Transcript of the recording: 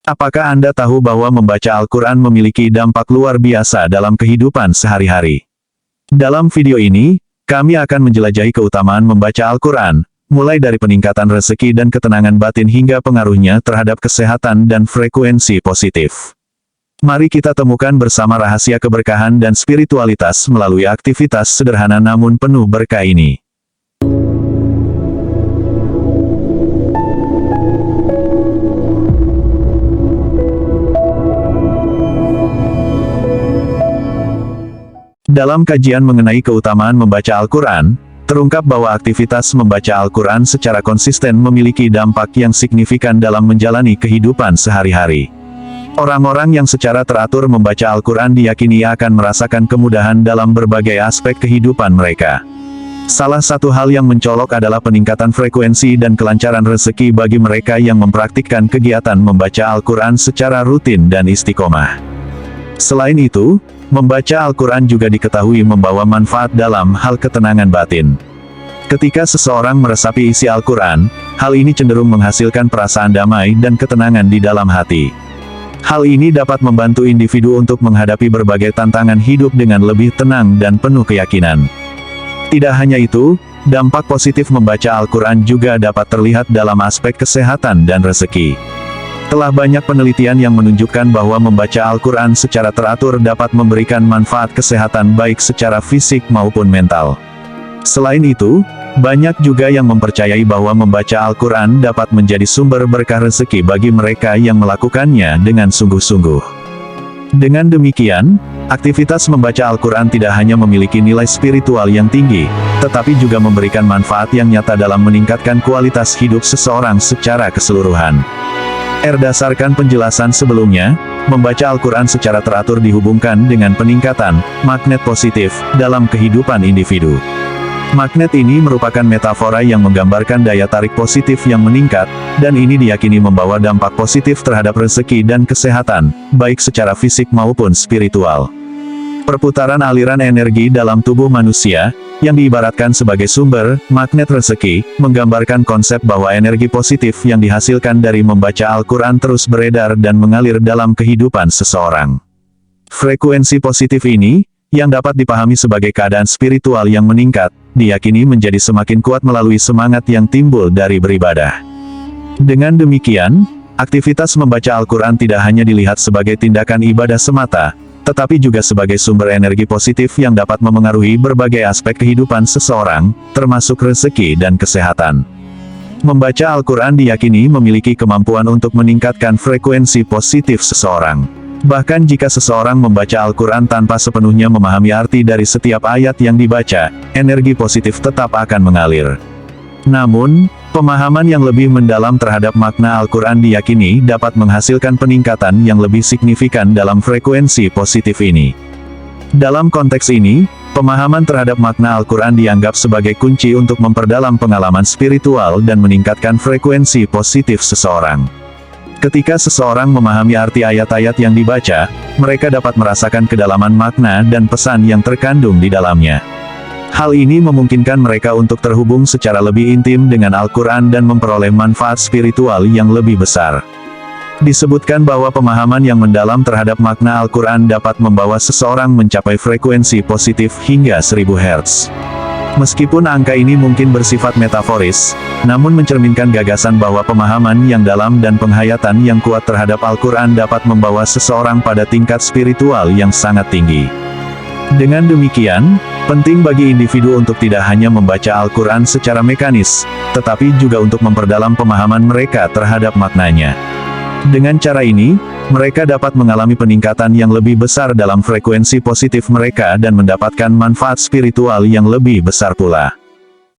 Apakah Anda tahu bahwa membaca Al-Quran memiliki dampak luar biasa dalam kehidupan sehari-hari? Dalam video ini, kami akan menjelajahi keutamaan membaca Al-Quran, mulai dari peningkatan rezeki dan ketenangan batin hingga pengaruhnya terhadap kesehatan dan frekuensi positif. Mari kita temukan bersama rahasia keberkahan dan spiritualitas melalui aktivitas sederhana namun penuh berkah ini. Dalam kajian mengenai keutamaan membaca Al-Quran, terungkap bahwa aktivitas membaca Al-Quran secara konsisten memiliki dampak yang signifikan dalam menjalani kehidupan sehari-hari. Orang-orang yang secara teratur membaca Al-Quran diyakini akan merasakan kemudahan dalam berbagai aspek kehidupan mereka. Salah satu hal yang mencolok adalah peningkatan frekuensi dan kelancaran rezeki bagi mereka yang mempraktikkan kegiatan membaca Al-Quran secara rutin dan istiqomah. Selain itu, membaca Al-Quran juga diketahui membawa manfaat dalam hal ketenangan batin. Ketika seseorang meresapi isi Al-Quran, hal ini cenderung menghasilkan perasaan damai dan ketenangan di dalam hati. Hal ini dapat membantu individu untuk menghadapi berbagai tantangan hidup dengan lebih tenang dan penuh keyakinan. Tidak hanya itu, dampak positif membaca Al-Quran juga dapat terlihat dalam aspek kesehatan dan rezeki. Telah banyak penelitian yang menunjukkan bahwa membaca Al-Quran secara teratur dapat memberikan manfaat kesehatan baik secara fisik maupun mental. Selain itu, banyak juga yang mempercayai bahwa membaca Al-Quran dapat menjadi sumber berkah rezeki bagi mereka yang melakukannya dengan sungguh-sungguh. Dengan demikian, aktivitas membaca Al-Quran tidak hanya memiliki nilai spiritual yang tinggi, tetapi juga memberikan manfaat yang nyata dalam meningkatkan kualitas hidup seseorang secara keseluruhan. Berdasarkan penjelasan sebelumnya, membaca Al-Quran secara teratur dihubungkan dengan peningkatan magnet positif dalam kehidupan individu. Magnet ini merupakan metafora yang menggambarkan daya tarik positif yang meningkat, dan ini diyakini membawa dampak positif terhadap rezeki dan kesehatan, baik secara fisik maupun spiritual. Perputaran aliran energi dalam tubuh manusia, yang diibaratkan sebagai sumber magnet rezeki, menggambarkan konsep bahwa energi positif yang dihasilkan dari membaca Al-Quran terus beredar dan mengalir dalam kehidupan seseorang. Frekuensi positif ini, yang dapat dipahami sebagai keadaan spiritual yang meningkat, diyakini menjadi semakin kuat melalui semangat yang timbul dari beribadah. Dengan demikian, aktivitas membaca Al-Quran tidak hanya dilihat sebagai tindakan ibadah semata, tetapi juga sebagai sumber energi positif yang dapat memengaruhi berbagai aspek kehidupan seseorang, termasuk rezeki dan kesehatan. Membaca Al-Quran diyakini memiliki kemampuan untuk meningkatkan frekuensi positif seseorang. Bahkan jika seseorang membaca Al-Quran tanpa sepenuhnya memahami arti dari setiap ayat yang dibaca, energi positif tetap akan mengalir. Namun, pemahaman yang lebih mendalam terhadap makna Al-Quran diyakini dapat menghasilkan peningkatan yang lebih signifikan dalam frekuensi positif ini. Dalam konteks ini, pemahaman terhadap makna Al-Quran dianggap sebagai kunci untuk memperdalam pengalaman spiritual dan meningkatkan frekuensi positif seseorang. Ketika seseorang memahami arti ayat-ayat yang dibaca, mereka dapat merasakan kedalaman makna dan pesan yang terkandung di dalamnya. Hal ini memungkinkan mereka untuk terhubung secara lebih intim dengan Al-Quran dan memperoleh manfaat spiritual yang lebih besar. Disebutkan bahwa pemahaman yang mendalam terhadap makna Al-Quran dapat membawa seseorang mencapai frekuensi positif hingga 1000 Hz. Meskipun angka ini mungkin bersifat metaforis, namun mencerminkan gagasan bahwa pemahaman yang dalam dan penghayatan yang kuat terhadap Al-Quran dapat membawa seseorang pada tingkat spiritual yang sangat tinggi. Dengan demikian, penting bagi individu untuk tidak hanya membaca Al-Quran secara mekanis, tetapi juga untuk memperdalam pemahaman mereka terhadap maknanya. Dengan cara ini, mereka dapat mengalami peningkatan yang lebih besar dalam frekuensi positif mereka dan mendapatkan manfaat spiritual yang lebih besar pula.